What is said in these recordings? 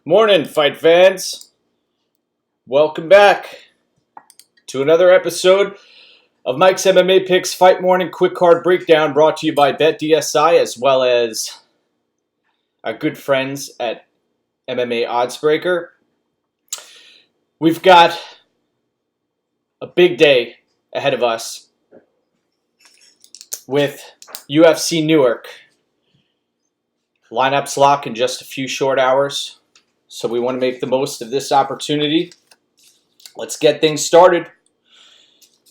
Morning, fight fans. Welcome back to another episode of Mike's MMA Picks Fight Morning Quick Card Breakdown, brought to you by BetDSI as well as our good friends at MMA Oddsbreaker. We've got a big day ahead of us with UFC Newark. Lineups lock in just a few short hours, so we want to make the most of this opportunity. Let's get things started.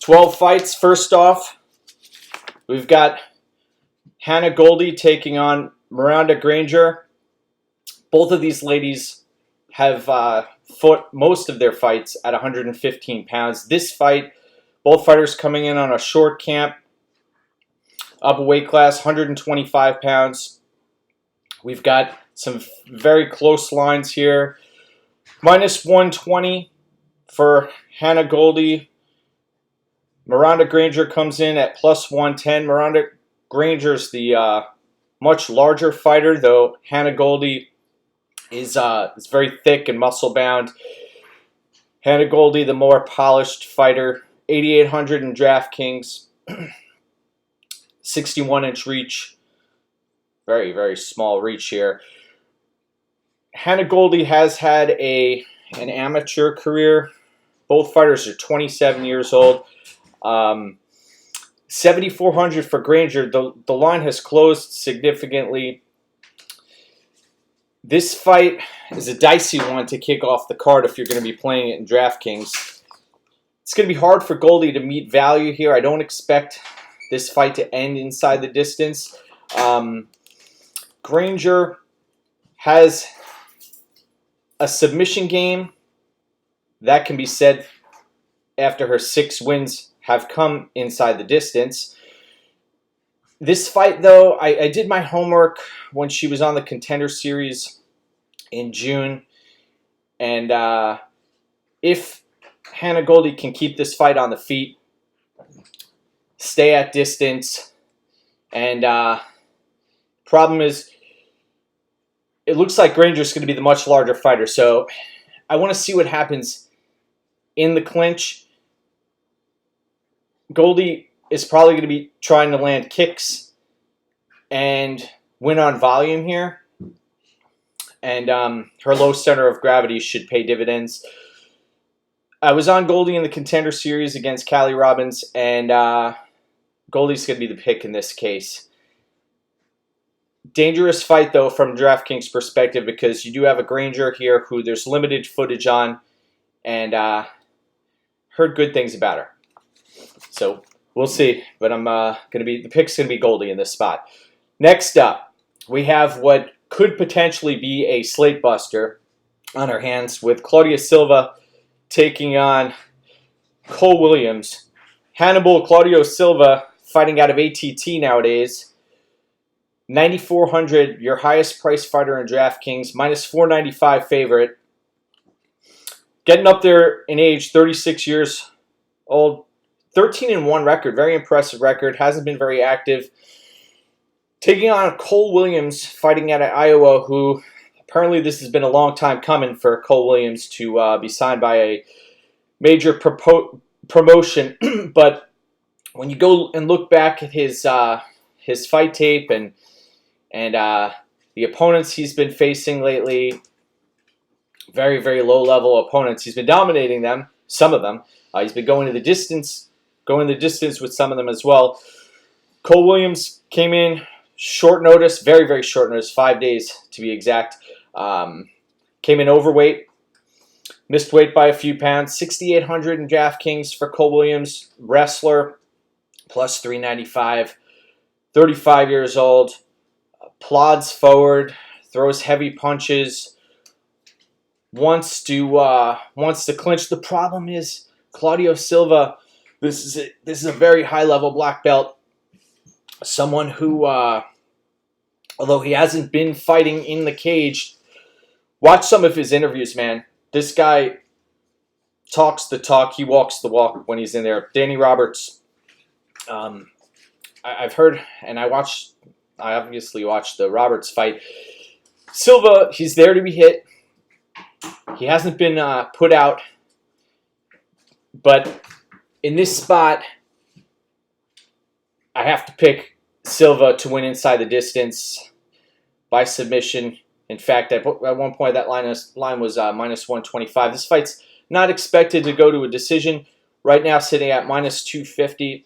12 fights. First off, we've got Hannah Goldy taking on Miranda Granger. Both of these ladies have fought most of their fights at 115 pounds. This fight, both fighters coming in on a short camp, up a weight class, 125 pounds. We've got some very close lines here. Minus 120 for Hannah Goldy. Miranda Granger comes in at plus 110. Miranda Granger's the much larger fighter, though Hannah Goldy is very thick and muscle-bound. Hannah Goldy, the more polished fighter. 8,800 in DraftKings. 61-inch reach. Very, very small reach here. Hannah Goldy has had an amateur career. Both fighters are 27 years old. 7,400 for Granger. The line has closed significantly. This fight is a dicey one to kick off the card if you're going to be playing it in DraftKings. It's going to be hard for Goldy to meet value here. I don't expect this fight to end inside the distance. Granger has a submission game. That can be said after her 6 wins have come inside the distance. This fight, though, I did my homework when she was on the Contender Series in June. And if Hannah Goldy can keep this fight on the feet, stay at distance, and problem is, it looks like Granger's going to be the much larger fighter, so I want to see what happens in the clinch. Goldy is probably going to be trying to land kicks and win on volume here, and her low center of gravity should pay dividends. I was on Goldy in the Contender Series against Callie Robbins, and Goldy's going to be the pick in this case. Dangerous fight, though, from DraftKings perspective, because you do have a Granger here who there's limited footage on, and heard good things about her. So we'll see, but the pick's gonna be Goldy in this spot. Next up, we have what could potentially be a slate buster on our hands with Claudius Silva taking on Cole Williams. Hannibal Claudius Silva fighting out of ATT nowadays. 9,400, your highest priced fighter in DraftKings, minus 495 favorite. Getting up there in age, 36 years old, 13-1 record, very impressive record, hasn't been very active. Taking on Cole Williams, fighting out of Iowa, who apparently this has been a long time coming for Cole Williams to be signed by a major promotion. But when you go and look back at his fight tape and the opponents he's been facing lately, very, very low-level opponents. He's been dominating them, some of them. He's been going the distance with some of them as well. Cole Williams came in short notice, very, very short notice, 5 days to be exact. Came in overweight, missed weight by a few pounds. 6,800 in DraftKings for Cole Williams, wrestler, plus 395, 35 years old. Plods forward, throws heavy punches, wants to clinch. The problem is Claudio Silva This is a very high-level black belt. Someone who, although he hasn't been fighting in the cage, watch some of his interviews, man. This guy talks the talk. He walks the walk when he's in there. Danny Roberts. I've heard, and I obviously watched the Roberts fight. Silva, he's there to be hit. He hasn't been put out. But in this spot, I have to pick Silva to win inside the distance by submission. In fact, at one point that line was minus 125. This fight's not expected to go to a decision. Right now, sitting at minus 250.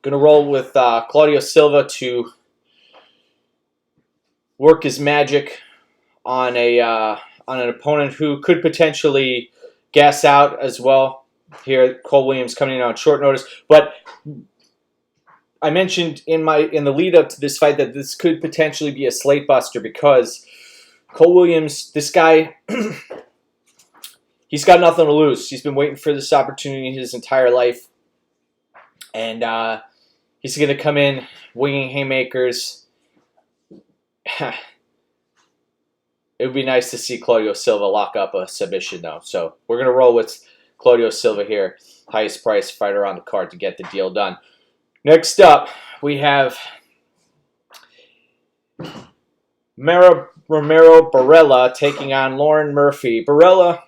Going to roll with Claudius Silva to work his magic on an opponent who could potentially gas out as well. Here, Cole Williams coming in on short notice, but I mentioned in the lead up to this fight that this could potentially be a slate buster because Cole Williams, this guy, he's got nothing to lose. He's been waiting for this opportunity his entire life, and he's going to come in winging haymakers. It would be nice to see Claudio Silva lock up a submission, though. So we're going to roll with Claudio Silva here, highest priced fighter on the card to get the deal done. Next up, we have Romero Barella taking on Lauren Murphy. Barella,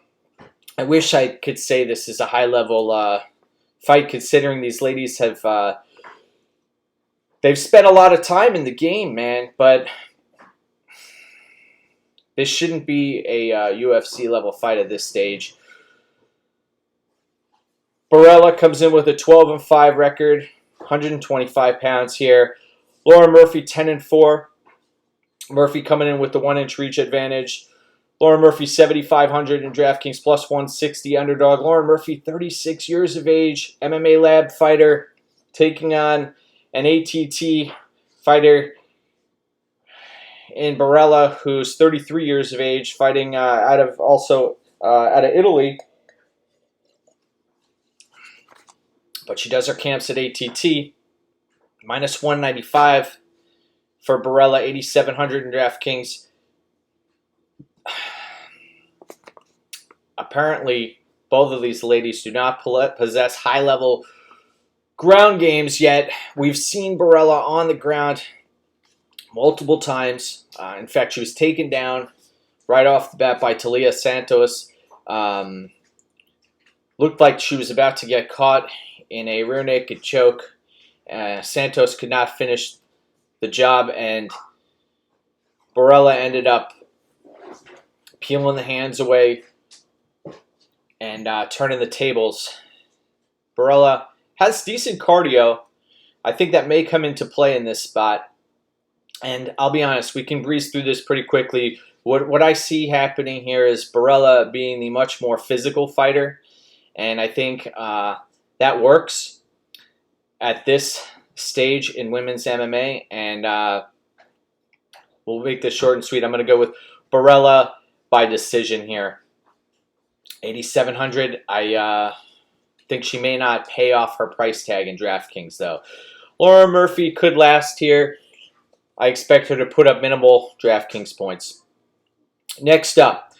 I wish I could say this is a high-level fight, considering these ladies have they've spent a lot of time in the game, man, but this shouldn't be a UFC-level fight at this stage. Barella comes in with a 12-5 record, 125 pounds here. Lauren Murphy, 10-4. Murphy coming in with the 1-inch reach advantage. Lauren Murphy, 7,500 in DraftKings, plus 160 underdog. Lauren Murphy, 36 years of age, MMA lab fighter, taking on an ATT fighter in Barella, who's 33 years of age, fighting out of Italy. But she does her camps at ATT. Minus 195 for Barella, 8,700 in DraftKings. Apparently, both of these ladies do not possess high-level ground games yet. We've seen Barella on the ground multiple times. In fact, she was taken down right off the bat by Talia Santos. Looked like she was about to get caught in a rear naked choke. Santos could not finish the job, and Barella ended up peeling the hands away and turning the tables. Barella has decent cardio. I think that may come into play in this spot. And I'll be honest, we can breeze through this pretty quickly. What I see happening here is Barella being the much more physical fighter. And I think that works at this stage in women's MMA. And we'll make this short and sweet. I'm going to go with Barella by decision here. 8,700. I think she may not pay off her price tag in DraftKings, though. Laura Murphy could last here. I expect her to put up minimal DraftKings points. Next up,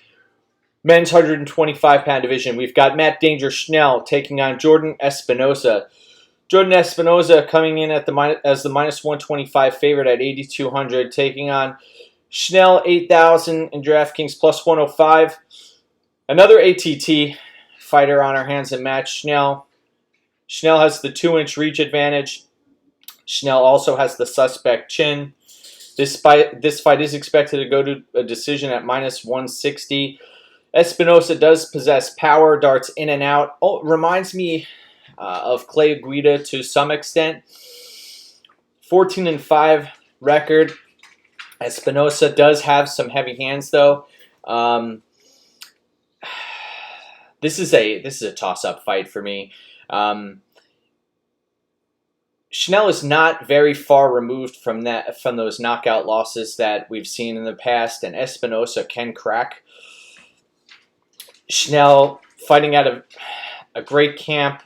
men's 125-pound division. We've got Matt Danger Schnell taking on Jordan Espinosa. Jordan Espinosa coming in at as the minus 125 favorite at 8,200, taking on Schnell, 8,000 in DraftKings, plus 105. Another ATT fighter on our hands and match, Schnell. Schnell has the 2-inch reach advantage. Schnell also has the suspect chin. This fight is expected to go to a decision at minus 160. Espinosa does possess power, darts in and out. Oh, reminds me of Clay Guida to some extent. 14-5 record. Espinosa does have some heavy hands, though. This is a toss-up fight for me. Schnell is not very far removed from those knockout losses that we've seen in the past, and Espinosa can crack. Schnell fighting out of a great camp,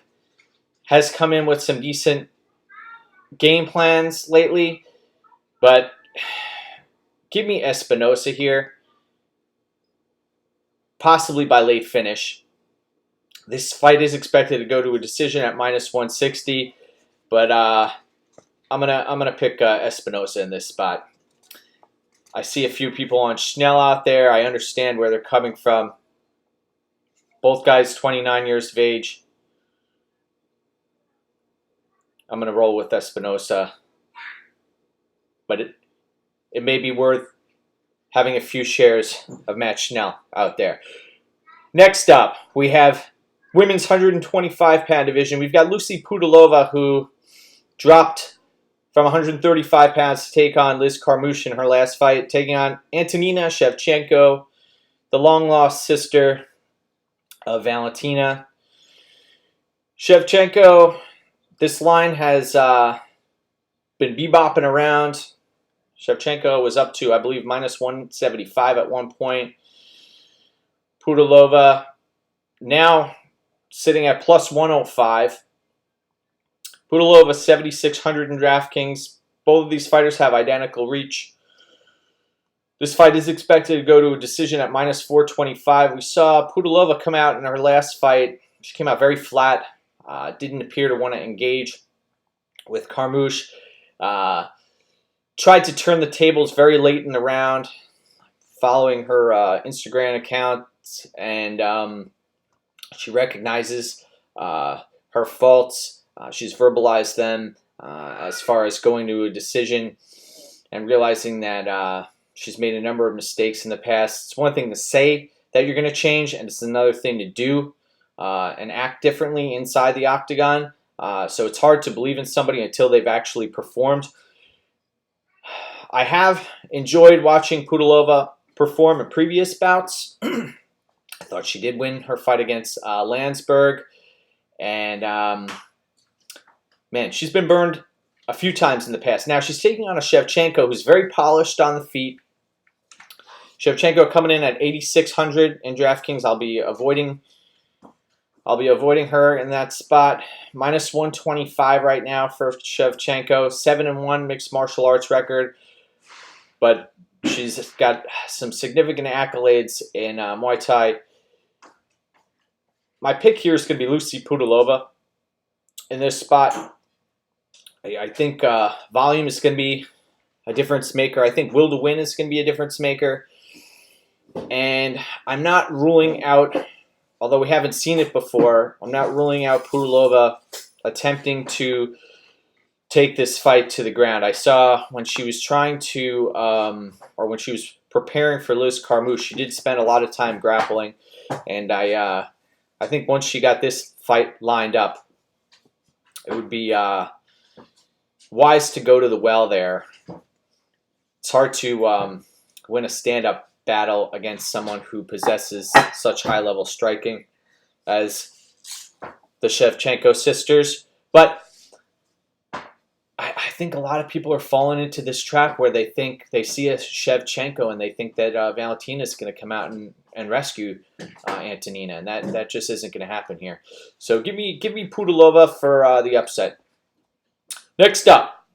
has come in with some decent game plans lately, but give me Espinosa here, possibly by late finish. This fight is expected to go to a decision at -160, but I'm gonna pick Espinosa in this spot. I see a few people on Schnell out there. I understand where they're coming from. Both guys 29 years of age. I'm going to roll with Espinosa. But it may be worth having a few shares of Matt Schnell out there. Next up, we have women's 125-pound division. We've got Lucy PoodleOVA, who dropped from 135 pounds to take on Liz Carmouche in her last fight, taking on Antonina Shevchenko, the long-lost sister of Valentina. Shevchenko, this line has been bebopping around. Shevchenko was up to, I believe, -175 at one point. PoodleOVA now sitting at +105. PoodleOVA 7,600 in DraftKings. Both of these fighters have identical reach. This fight is expected to go to a decision at -425. We saw PoodleOVA come out in her last fight. She came out very flat. Didn't appear to want to engage with Carmouche. Tried to turn the tables very late in the round, following her Instagram account, and she recognizes her faults. She's verbalized them as far as going to a decision and realizing that she's made a number of mistakes in the past. It's one thing to say that you're going to change, and it's another thing to do and act differently inside the octagon. So it's hard to believe in somebody until they've actually performed. I have enjoyed watching PoodleOVA perform in previous bouts. I thought she did win her fight against Landsberg. And man, she's been burned a few times in the past. Now she's taking on a Shevchenko who's very polished on the feet. Shevchenko coming in at 8,600 in DraftKings. I'll be avoiding her in that spot. -125 right now for Shevchenko. 7-1 mixed martial arts record, but she's got some significant accolades in Muay Thai. My pick here is going to be Lucy PoodleOVA in this spot. I think volume is going to be a difference maker. I think will to win is going to be a difference maker. And I'm not ruling out, although we haven't seen it before, I'm not ruling out PoodleOVA attempting to take this fight to the ground. I saw when she was trying to, or when she was preparing for Liz Carmouche, she did spend a lot of time grappling. And I think once she got this fight lined up, it would be wise to go to the well there. It's hard to win a stand-up battle against someone who possesses such high-level striking as the Shevchenko sisters. But I think a lot of people are falling into this trap where they think they see a Shevchenko and they think that Valentina is going to come out and rescue Antonina, and that just isn't going to happen here. So give me PoodleOVA for the upset. Next up,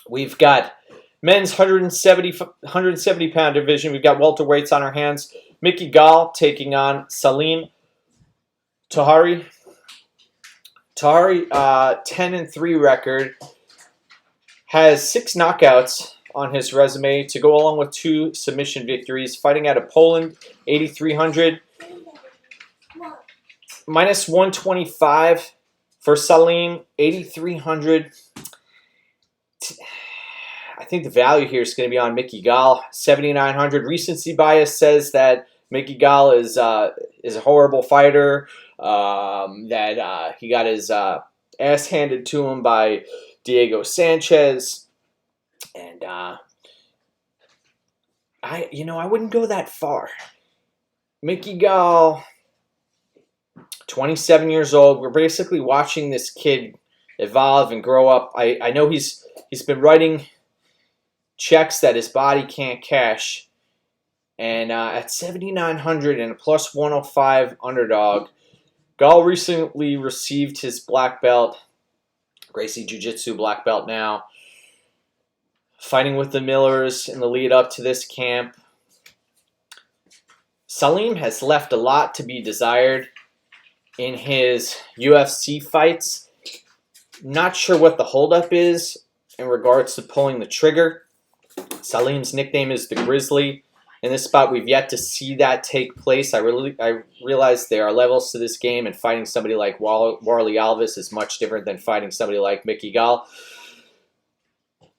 we've got men's 170-pound division. We've got welterweights on our hands. Miki taking on Selene. Tahari, 10-3 record. Has 6 knockouts on his resume to go along with 2 submission victories. Fighting out of Poland, 8,300. -125 for Selene, 8,300. I think the value here is going to be on Miki 7,900. Recency bias says that Miki is a horrible fighter. That he got his ass handed to him by Diego Sanchez, and I wouldn't go that far. Miki 27 years old. We're basically watching this kid evolve and grow up. I know he's been writing checks that his body can't cash, and at 7,900 and a +105 underdog, Gall recently received his black belt, Gracie Jiu-Jitsu black belt now. Fighting with the Millers in the lead up to this camp. Selene has left a lot to be desired in his UFC fights. Not sure what the holdup is in regards to pulling the trigger. Selene's nickname is the Grizzly. In this spot, we've yet to see that take place. I realize there are levels to this game, and fighting somebody like Warlley Alves is much different than fighting somebody like Mickey Gall.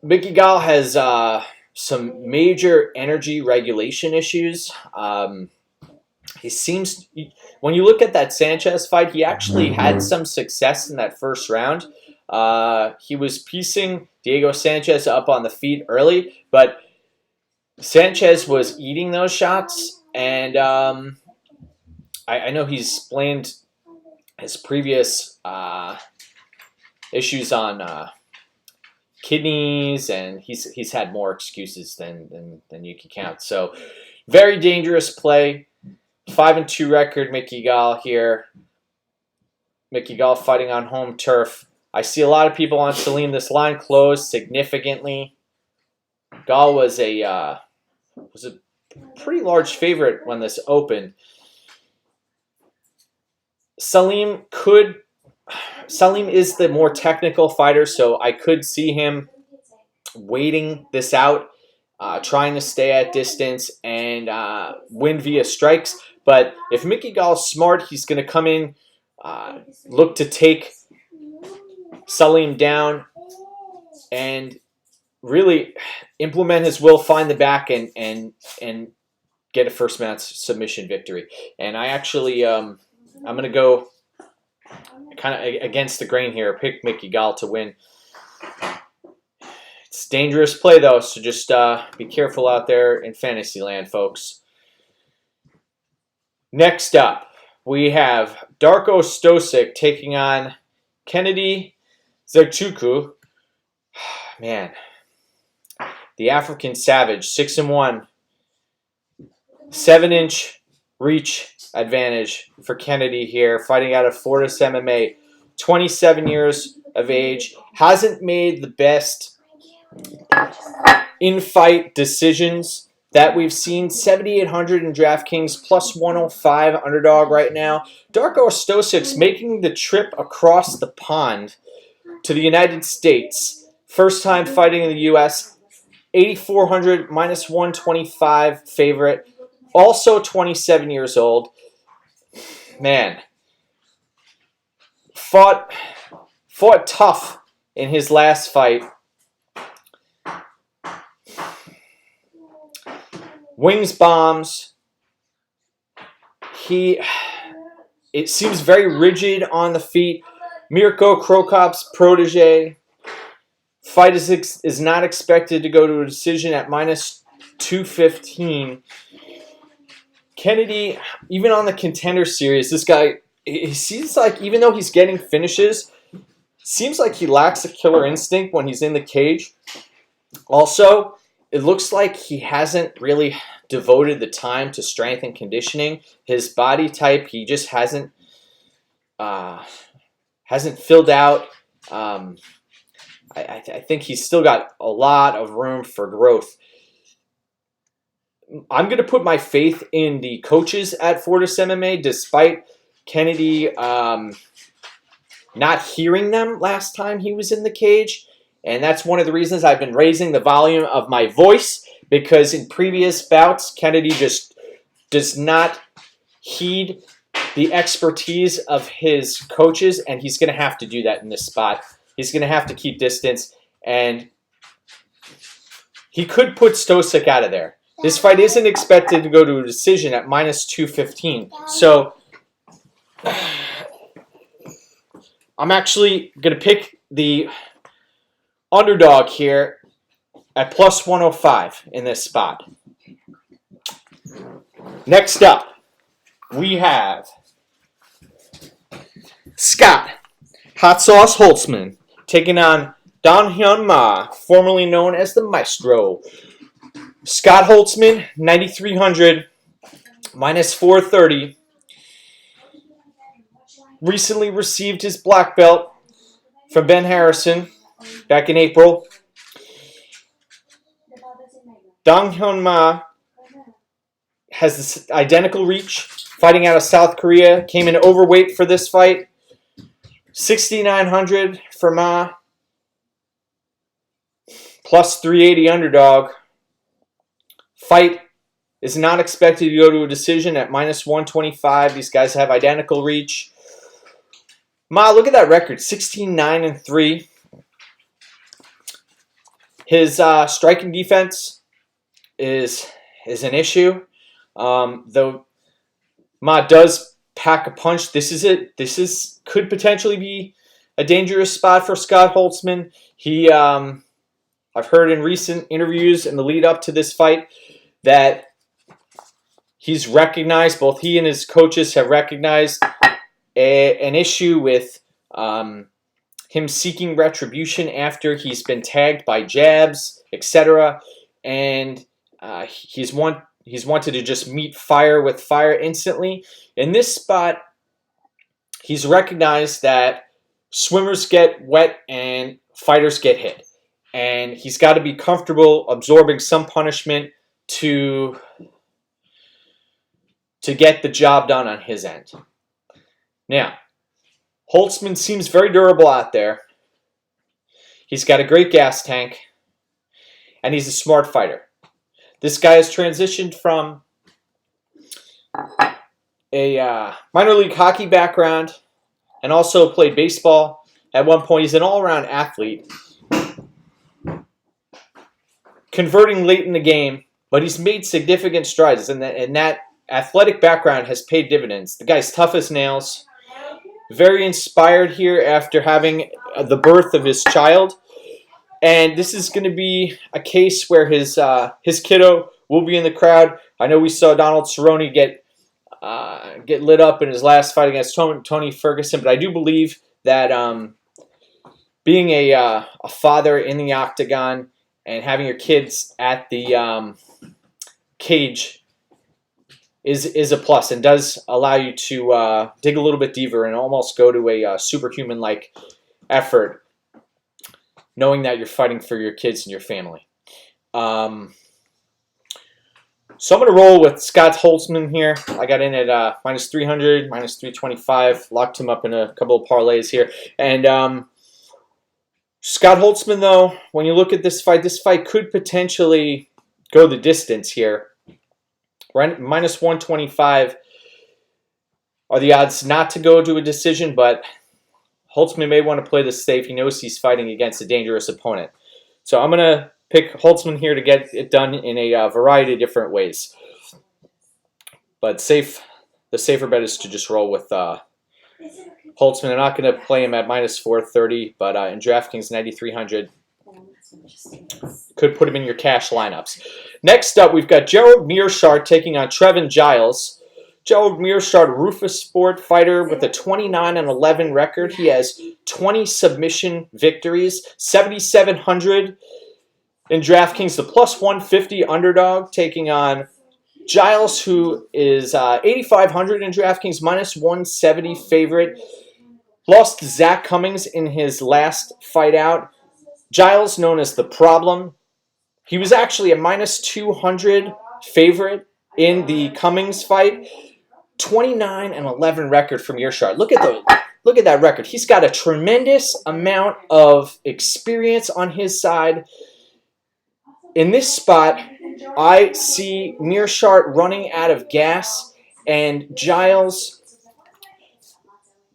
Mickey Gall has some major energy regulation issues. He seems, when you look at that Sanchez fight, he actually had some success in that first round. He was piecing Diego Sanchez up on the feet early, but Sanchez was eating those shots, and I know he's explained his previous issues on kidneys, and he's had more excuses than you can count. So, very dangerous play. 5-2 record, Mickey Gall here. Mickey Gall fighting on home turf. I see a lot of people on Selene. This line closed significantly. Gall was a pretty large favorite when this opened. Selene is the more technical fighter, so I could see him waiting this out, trying to stay at distance and win via strikes. But if Mickey Gall's smart, he's going to come in, look to take Selene down, and really implement his will, find the back, and get a first match submission victory. And I actually, I'm going to go kind of against the grain here, pick Mickey Gall to win. It's dangerous play, though, so just be careful out there in fantasy land, folks. Next up, we have Darko Stosic taking on Kennedy Zerchuku. Man, the African Savage, 6-1, 7-inch reach advantage for Kennedy here, fighting out of Fortis MMA, 27 years of age, hasn't made the best in-fight decisions that we've seen. 7,800 in DraftKings, plus 105 underdog right now. Darko Stosic's making the trip across the pond to the United States. First time fighting in the U.S., 8,400, minus 125 favorite. Also 27 years old. Man, fought tough in his last fight. Wings bombs. It seems very rigid on the feet. Mirko Krokop's protege. Fight is not expected to go to a decision at minus 215. Kennedy, even on the Contender Series, this guy, he seems like, even though he's getting finishes, seems like he lacks a killer instinct when he's in the cage. Also, it looks like he hasn't really devoted the time to strength and conditioning. His body type, he just hasn't filled out. I think he's still got a lot of room for growth. I'm going to put my faith in the coaches at Fortis MMA, despite Kennedy not hearing them last time he was in the cage. And that's one of the reasons I've been raising the volume of my voice, because in previous bouts, Kennedy just does not heed the expertise of his coaches, and he's going to have to do that in this spot. He's going to have to keep distance, and he could put Stosic out of there. This fight isn't expected to go to a decision at minus 215. So I'm actually going to pick the underdog here at plus 105 in this spot. Next up, we have Scott Hot Sauce Holtzman taking on Don Hyun Ma, formerly known as the Maestro. Scott Holtzman, 9,300, minus 430. recently received his black belt from Ben Harrison back in April. Dong-Hyun Ma has this identical reach, fighting out of South Korea. Came in overweight for this fight. 6,900 for Ma. Plus 380 underdog. Fight is not expected to go to a decision at minus 125. These guys have identical reach. Ma, look at that record. 16-9-3. His striking defense is an issue. Though Ma does pack a punch. This could potentially be a dangerous spot for Scott Holtzman. He I've heard in recent interviews in the lead up to this fight that he's recognized, both he and his coaches have recognized an issue with him seeking retribution after he's been tagged by jabs, etc. And he's wanted to just meet fire with fire instantly. In this spot, he's recognized that swimmers get wet and fighters get hit. And he's got to be comfortable absorbing some punishment to get the job done on his end. Now, Holtzman seems very durable out there. He's got a great gas tank. And he's a smart fighter. This guy has transitioned from a minor league hockey background and also played baseball. At one point, he's an all-around athlete. Converting late in the game, but he's made significant strides, and that athletic background has paid dividends. The guy's tough as nails. Very inspired here after having the birth of his child. And this is going to be a case where his kiddo will be in the crowd. I know we saw Donald Cerrone get lit up in his last fight against Tony Ferguson, but I do believe that being a father in the octagon and having your kids at the cage is a plus and does allow you to dig a little bit deeper and almost go to a superhuman-like effort, knowing that you're fighting for your kids and your family. So I'm going to roll with Scott Holtzman here. I got in at minus 300, minus 325. Locked him up in a couple of parlays here. And Scott Holtzman, though, when you look at this fight could potentially go the distance here. Right, minus 125 are the odds not to go to a decision, but Holtzman may want to play this safe. He knows he's fighting against a dangerous opponent. So I'm going to pick Holtzman here to get it done in a variety of different ways. But the safer bet is to just roll with Holtzman. I'm not going to play him at minus 430, but in DraftKings 9,300, could put him in your cash lineups. Next up, we've got Gerald Mearshart taking on Trevin Giles. Gerald Mearshart, Rufus Sport fighter with a 29-11 record. He has 20 submission victories, 7,700 in DraftKings, the plus 150 underdog, taking on Giles, who is 8,500 in DraftKings, minus 170 favorite. Lost to Zach Cummings in his last fight out. Giles, known as the Problem, he was actually a minus 200 favorite in the Cummings fight. 29-11 record from Mearshart. Look at that record. He's got a tremendous amount of experience on his side. In this spot, I see Mearshart running out of gas and Giles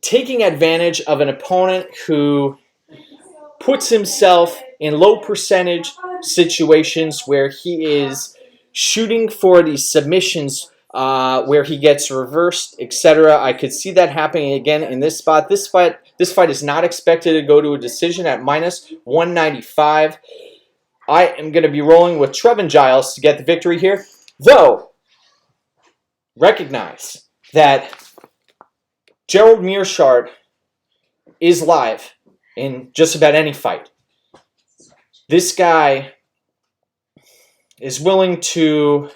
taking advantage of an opponent who puts himself in low percentage situations where he is shooting for these submissions where he gets reversed, etc. I could see that happening again in this spot. This fight is not expected to go to a decision at minus 195. I am going to be rolling with Trevin Giles to get the victory here, though recognize that Gerald Mearshart is live in just about any fight. This guy is willing to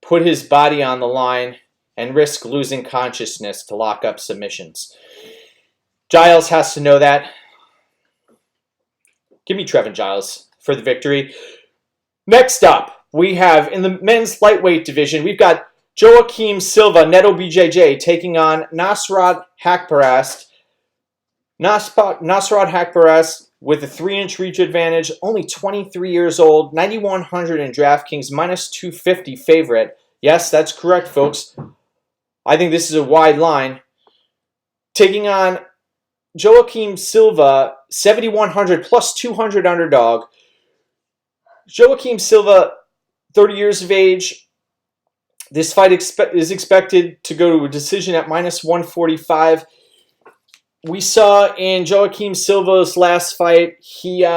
put his body on the line and risk losing consciousness to lock up submissions. Giles has to know that. Give me Trevin Giles for the victory. Next up, we have in the men's lightweight division, we've got Hakeem Silva, Neto BJJ, taking on Nasrat Haqparast. Nasrat Haqparast with a 3-inch reach advantage, only 23 years old, 9,100 in DraftKings, minus 250 favorite. Yes, that's correct, folks. I think this is a wide line. Taking on Hakeem Silva, 7,100 plus 200 underdog. Hakeem Silva, 30 years of age. This fight is expected to go to a decision at minus 145. We saw in Hakeem Silva's last fight, he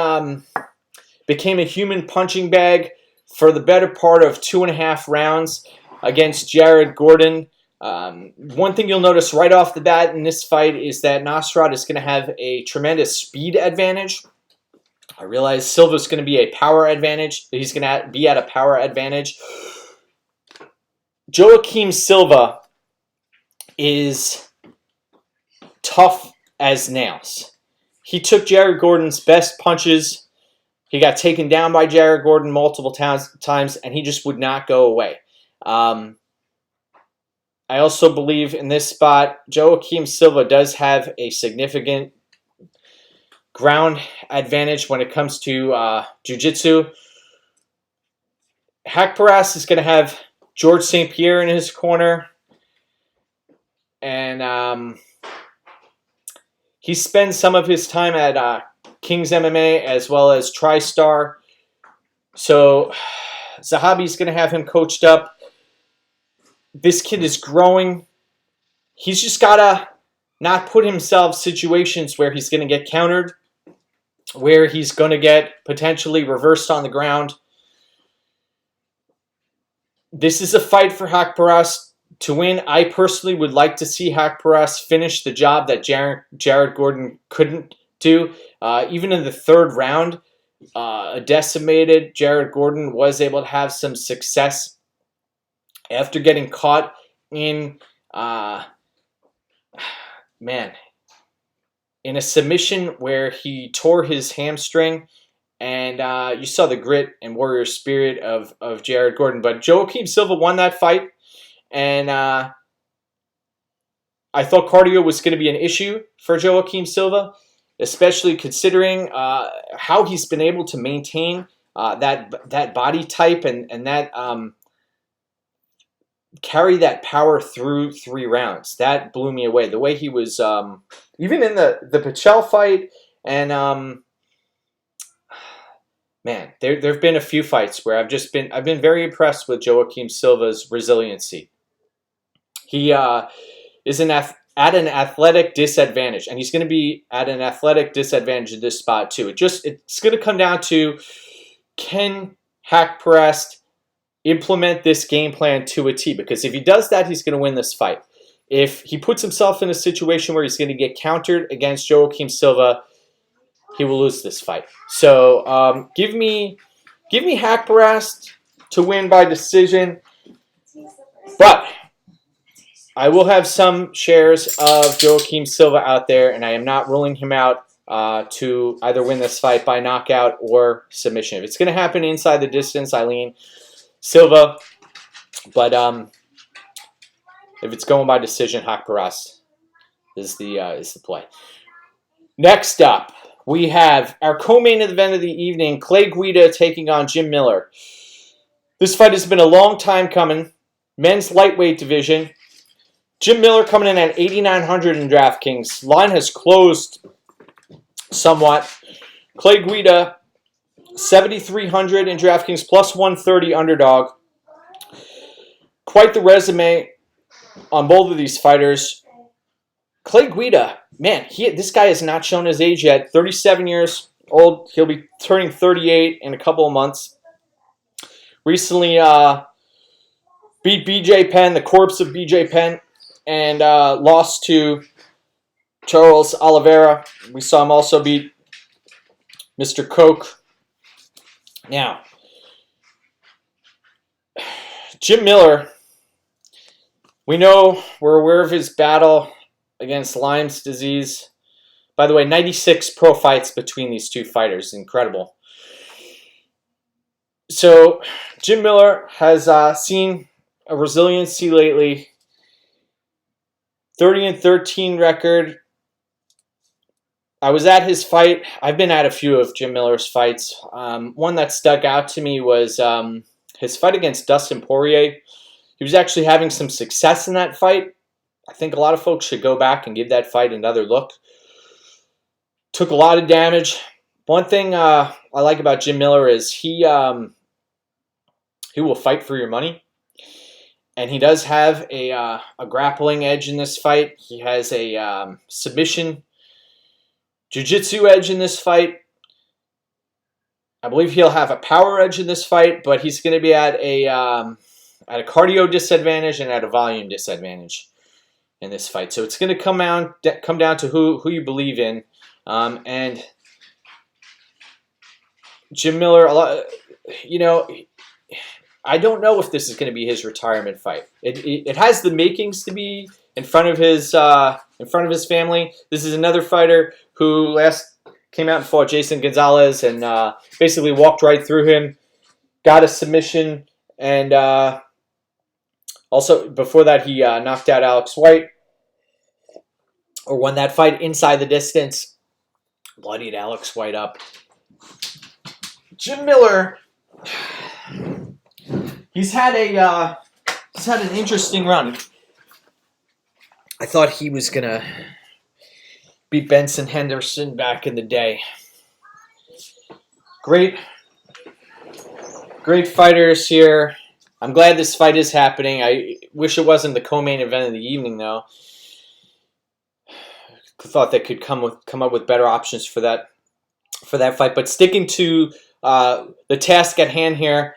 became a human punching bag for the better part of 2.5 rounds against Jared Gordon. One thing you'll notice right off the bat in this fight is that Nasrat is going to have a tremendous speed advantage. I realize Silva's going to be a power advantage. He's going to be at a power advantage. Hakeem Silva is tough as nails. He took Jared Gordon's best punches. He got taken down by Jared Gordon multiple times, and he just would not go away. I also believe in this spot, Hakeem Silva does have a significant ground advantage when it comes to jiu-jitsu. Haqparast is going to have George St. Pierre in his corner. And he spends some of his time at King's MMA as well as TriStar. So Zahabi's going to have him coached up. This kid is growing. He's just got to not put himself in situations where he's going to get countered, where he's going to get potentially reversed on the ground. This is a fight for Haqparast to win. I personally would like to see Haqparast finish the job that Jared Gordon couldn't do. Even in the third round, a decimated Jared Gordon was able to have some success after getting caught in, in a submission where he tore his hamstring. And you saw the grit and warrior spirit of Jared Gordon. But Hakeem Silva won that fight. And I thought cardio was going to be an issue for Hakeem Silva, especially considering how he's been able to maintain that body type and that carry that power through 3 rounds. That blew me away. The way he was, even in the Pichel fight, and man, there have been a few fights where I've been very impressed with Hakeem Silva's resiliency. He is at an athletic disadvantage, and he's going to be at an athletic disadvantage in this spot too. It's going to come down to, can Haqparast implement this game plan to a T? Because if he does that, he's going to win this fight. If he puts himself in a situation where he's going to get countered against Hakeem Silva, he will lose this fight. So give me Haqparast to win by decision. But I will have some shares of Hakeem Silva out there, and I am not ruling him out to either win this fight by knockout or submission. If it's going to happen inside the distance, I lean Silva. But if it's going by decision, Haqparast is the play. Next up, we have our co-main event of the evening, Clay Guida taking on Jim Miller. This fight has been a long time coming. Men's lightweight division. Jim Miller coming in at 8,900 in DraftKings. Line has closed somewhat. Clay Guida, 7,300 in DraftKings, plus 130 underdog. Quite the resume on both of these fighters. Clay Guida, man, this guy has not shown his age yet. 37 years old. He'll be turning 38 in a couple of months. Recently beat BJ Penn, the corpse of BJ Penn, and lost to Charles Oliveira. We saw him also beat Mr. Coke. Now, Jim Miller, We know, we're aware of his battle against Lyme's disease. By the way, 96 pro fights between these two fighters. Incredible. So, Jim Miller has seen a resiliency lately. 30-13 record. I was at his fight. I've been at a few of Jim Miller's fights. One that stuck out to me was his fight against Dustin Poirier. He was actually having some success in that fight. I think a lot of folks should go back and give that fight another look. Took a lot of damage. One thing I like about Jim Miller is he will fight for your money. And he does have a grappling edge in this fight. He has a submission jiu-jitsu edge in this fight. I believe he'll have a power edge in this fight, but he's going to be at a cardio disadvantage and at a volume disadvantage in this fight. So it's going to come down to who you believe in. And Jim Miller, I don't know if this is going to be his retirement fight. It has the makings to be in front of his family. This is another fighter who last came out and fought Jason Gonzalez and basically walked right through him, got a submission, and also before that he knocked out Alex White, or won that fight inside the distance. Bloodied Alex White up. Jim Miller, he's had an interesting run. I thought he was gonna beat Benson Henderson back in the day. Great fighters here. I'm glad this fight is happening. I wish it wasn't the co-main event of the evening, though. Thought they could come up with better options for that fight. But sticking to the task at hand here,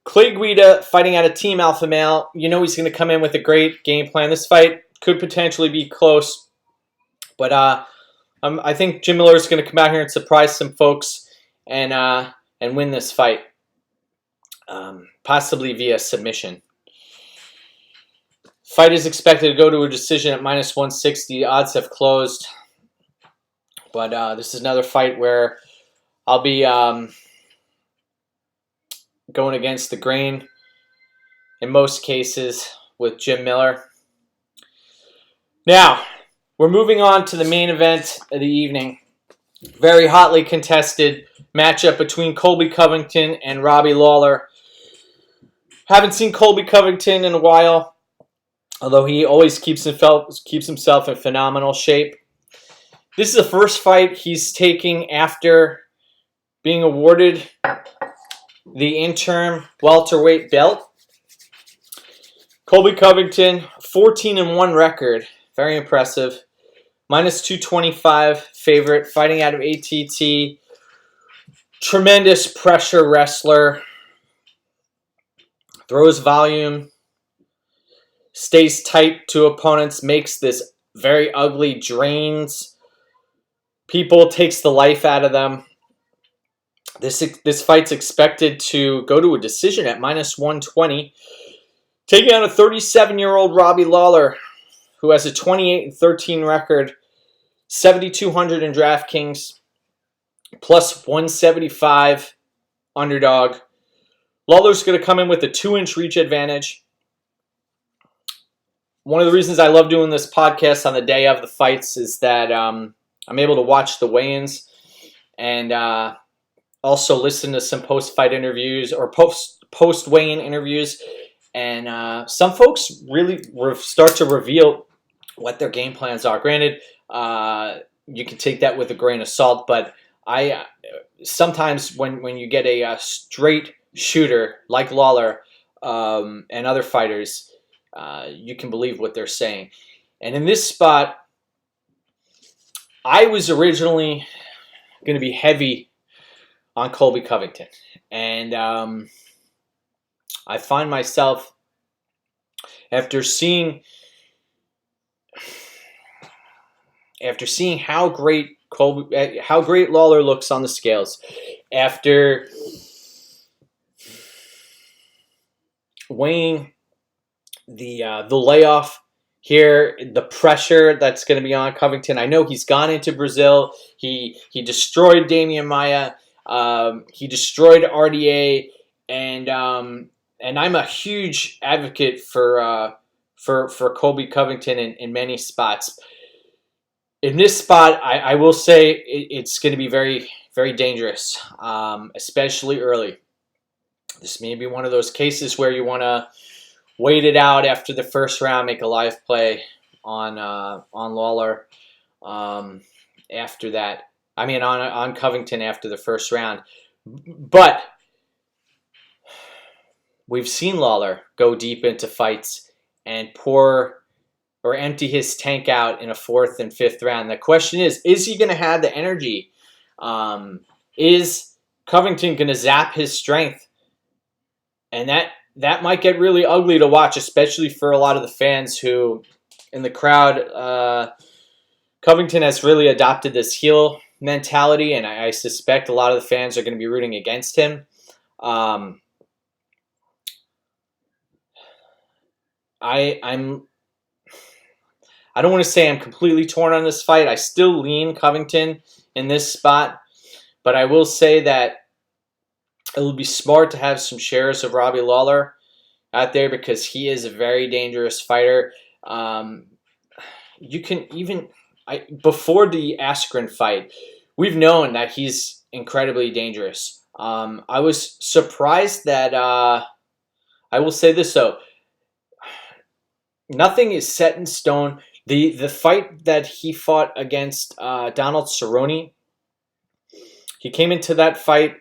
Clay Guida fighting out of Team Alpha Male. You know he's going to come in with a great game plan. This fight could potentially be close, but I think Jim Miller is going to come out here and surprise some folks and win this fight, possibly via submission. Fight is expected to go to a decision at -160. Odds have closed. But this is another fight where I'll be going against the grain in most cases with Jim Miller. Now, we're moving on to the main event of the evening. Very hotly contested matchup between Colby Covington and Robbie Lawler. Haven't seen Colby Covington in a while, although he always keeps himself in phenomenal shape. This is the first fight he's taking after being awarded the interim welterweight belt. Colby Covington, 14-1 record. Very impressive. -225 favorite, fighting out of ATT. Tremendous pressure wrestler. Throws volume. Stays tight to opponents. Makes this very ugly drains people, takes the life out of them. This fight's expected to go to a decision at -120. Taking on a 37-year-old Robbie Lawler, who has a 28-13 record, 7,200 in DraftKings, +175 underdog. Lawler's going to come in with a 2-inch reach advantage. One of the reasons I love doing this podcast on the day of the fights is that I'm able to watch the weigh-ins and also listen to some post-fight interviews or post-weigh-in interviews. And some folks really start to reveal what their game plans are. Granted, you can take that with a grain of salt, but I sometimes when you get a straight shooter like Lawler and other fighters, you can believe what they're saying. And in this spot, I was originally going to be heavy on Colby Covington. And I find myself, after seeing how great Lawler looks on the scales, after weighing the layoff here, the pressure that's going to be on Covington. I know he's gone into Brazil. He destroyed Damian Maia. He destroyed RDA, and I'm a huge advocate for Colby Covington in many spots. In this spot, I will say it's going to be very, very dangerous, especially early. This may be one of those cases where you want to wait it out after the first round, make a live play on Lawler after that. I mean, on Covington after the first round. But we've seen Lawler go deep into fights and pour or empty his tank out in a 4th and 5th round. The question is he going to have the energy? Is Covington going to zap his strength? And that might get really ugly to watch, especially for a lot of the fans who, in the crowd, Covington has really adopted this heel mentality, and I suspect a lot of the fans are going to be rooting against him. I don't want to say I'm completely torn on this fight. I still lean Covington in this spot, but I will say that it would be smart to have some shares of Robbie Lawler out there because he is a very dangerous fighter. You can even before the Askren fight, we've known that he's incredibly dangerous. I was surprised that I will say this though. Nothing is set in stone. The fight that he fought against Donald Cerrone, he came into that fight.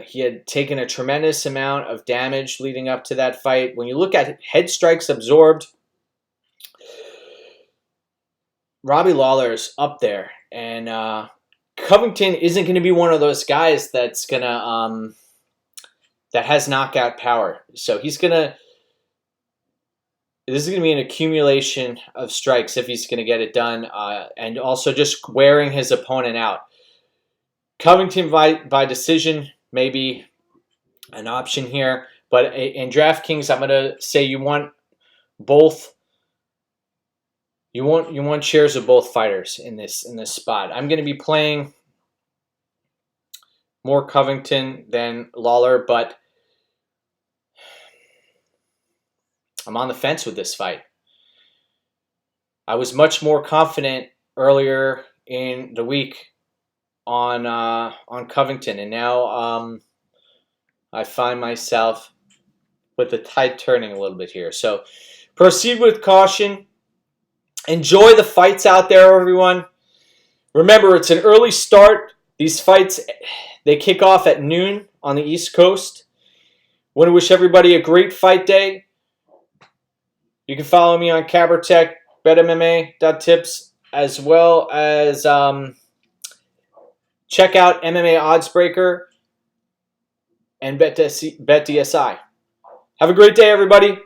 He had taken a tremendous amount of damage leading up to that fight. When you look at head strikes absorbed, Robbie Lawler's up there, and Covington isn't going to be one of those guys that's gonna that has knockout power. So he's gonna. This is going to be an accumulation of strikes if he's going to get it done, and also just wearing his opponent out. Covington by decision may be an option here, but in DraftKings, I'm going to say you want both. You want shares of both fighters in this spot. I'm going to be playing more Covington than Lawler, but I'm on the fence with this fight. I was much more confident earlier in the week on Covington, and now I find myself with the tide turning a little bit here. So proceed with caution. Enjoy the fights out there, everyone. Remember, it's an early start. These fights, they kick off at noon on the East Coast. Want to wish everybody a great fight day. You can follow me on Cabertech, BetMMA.tips, as well as check out MMA Oddsbreaker and BetDSI. Have a great day, everybody.